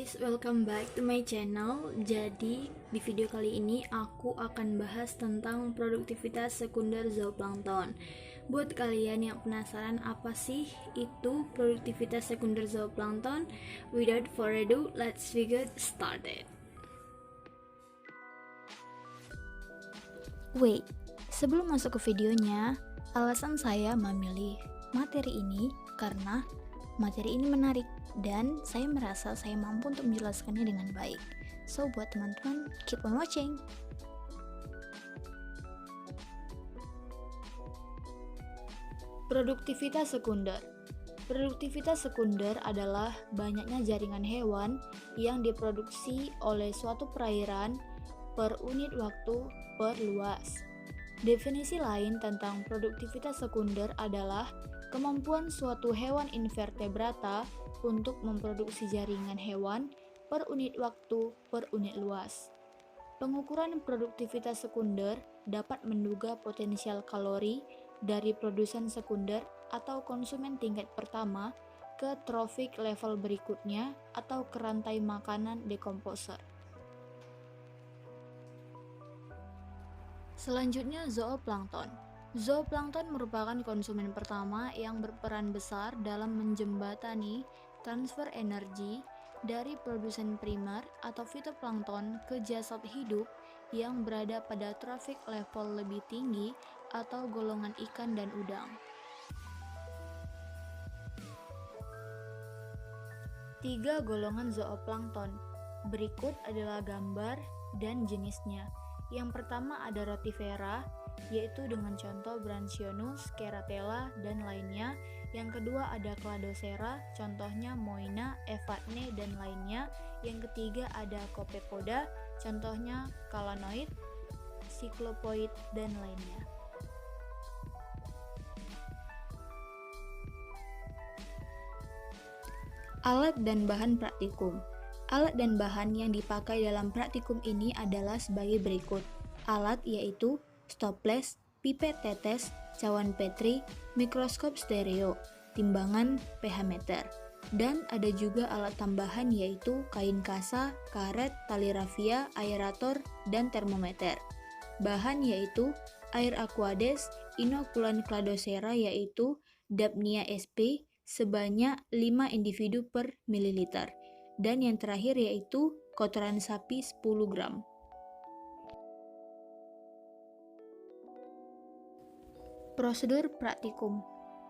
guys, welcome back to my channel. Jadi di video kali ini aku akan bahas tentang produktivitas sekunder zooplankton. Buat kalian yang penasaran apa sih itu produktivitas sekunder zooplankton, without further ado, let's get started. Wait, sebelum masuk ke videonya, alasan saya memilih materi ini karena materi ini menarik dan saya merasa saya mampu untuk menjelaskannya dengan baik. So, buat teman-teman, keep on watching. Produktivitas sekunder. Produktivitas sekunder adalah banyaknya jaringan hewan yang diproduksi oleh suatu perairan per unit waktu per luas. Definisi lain tentang produktivitas sekunder adalah kemampuan suatu hewan invertebrata untuk memproduksi jaringan hewan per unit waktu per unit luas. Pengukuran produktivitas sekunder dapat menduga potensial kalori dari produsen sekunder atau konsumen tingkat pertama ke trophic level berikutnya atau ke rantai makanan decomposer. Selanjutnya, zooplankton. Zooplankton merupakan konsumen pertama yang berperan besar dalam menjembatani transfer energi dari produsen primer atau fitoplankton ke jasad hidup yang berada pada trophic level lebih tinggi atau golongan ikan dan udang. Tiga golongan zooplankton. Berikut adalah gambar dan jenisnya. Yang pertama ada rotifera, yaitu dengan contoh Branchionus, Keratella, dan lainnya. Yang kedua ada Cladocera, contohnya Moina, Evadne, dan lainnya. Yang ketiga ada Copepoda, contohnya Calanoid, Cyclopoid, dan lainnya. Alat dan bahan praktikum. Alat dan bahan yang dipakai dalam praktikum ini adalah sebagai berikut. Alat yaitu stoples, pipet tetes, cawan Petri, mikroskop stereo, timbangan, pH meter. Dan ada juga alat tambahan yaitu kain kasa, karet, tali rafia, aerator, dan termometer. Bahan yaitu air aquades, inokulan Cladocera yaitu Dapnia sp sebanyak 5 individu per mililiter. Dan yang terakhir yaitu kotoran sapi 10 gram. Prosedur praktikum.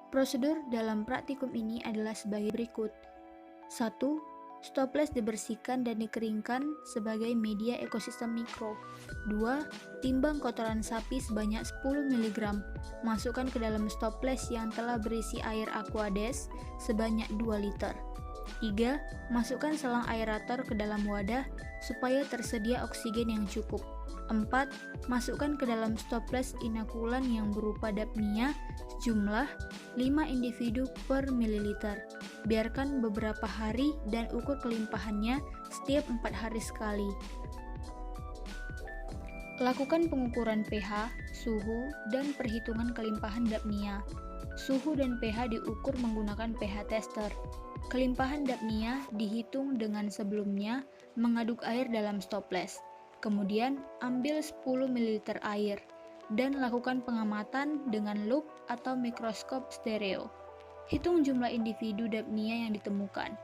Prosedur dalam praktikum ini adalah sebagai berikut. 1. Stoples dibersihkan dan dikeringkan sebagai media ekosistem mikro. 2. Timbang kotoran sapi sebanyak 10 mg. Masukkan ke dalam stoples yang telah berisi air aquades sebanyak 2 liter. 3. Masukkan selang aerator ke dalam wadah supaya tersedia oksigen yang cukup. 4. Masukkan ke dalam stoples inokulan yang berupa Dapnia sejumlah 5 individu per mililiter. Biarkan beberapa hari dan ukur kelimpahannya setiap 4 hari sekali. Lakukan pengukuran pH, suhu, dan perhitungan kelimpahan Dapnia. Suhu dan pH diukur menggunakan pH tester. Kelimpahan Dapnia dihitung dengan sebelumnya mengaduk air dalam stoples. Kemudian ambil 10 ml air dan lakukan pengamatan dengan lup atau mikroskop stereo. Hitung jumlah individu Dapnia yang ditemukan.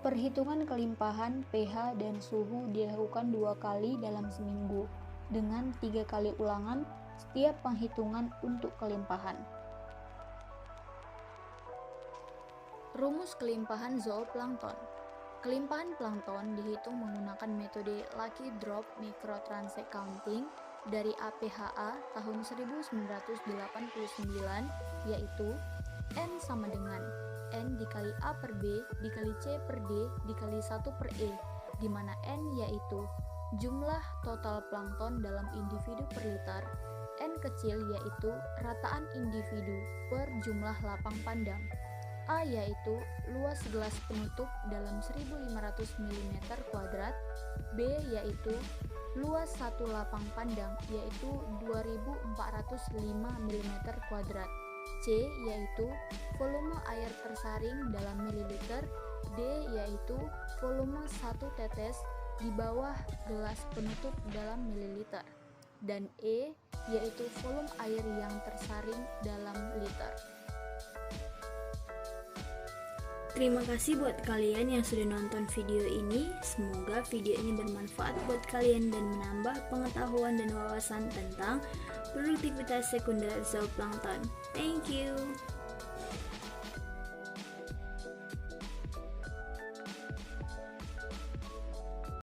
Perhitungan kelimpahan pH dan suhu dilakukan 2 kali dalam seminggu dengan 3 kali ulangan setiap penghitungan untuk kelimpahan. Rumus kelimpahan zooplankton. Kelimpahan plankton dihitung menggunakan metode Lucky Drop Microtransect Counting dari APHA tahun 1989, yaitu N sama dengan N dikali A per B dikali C per D dikali 1 per E, di mana N yaitu jumlah total plankton dalam individu per liter, N kecil yaitu rataan individu per jumlah lapang pandang, A yaitu luas gelas penutup dalam 1500 mm², B yaitu luas satu lapang pandang yaitu 2405 mm², C yaitu volume air tersaring dalam mililiter, D yaitu volume 1 tetes di bawah gelas penutup dalam mililiter, dan E yaitu volume air yang tersaring dalam liter. Terima kasih buat kalian yang sudah nonton video ini. Semoga video ini bermanfaat buat kalian dan menambah pengetahuan dan wawasan tentang produktivitas sekunder zooplankton. Thank you.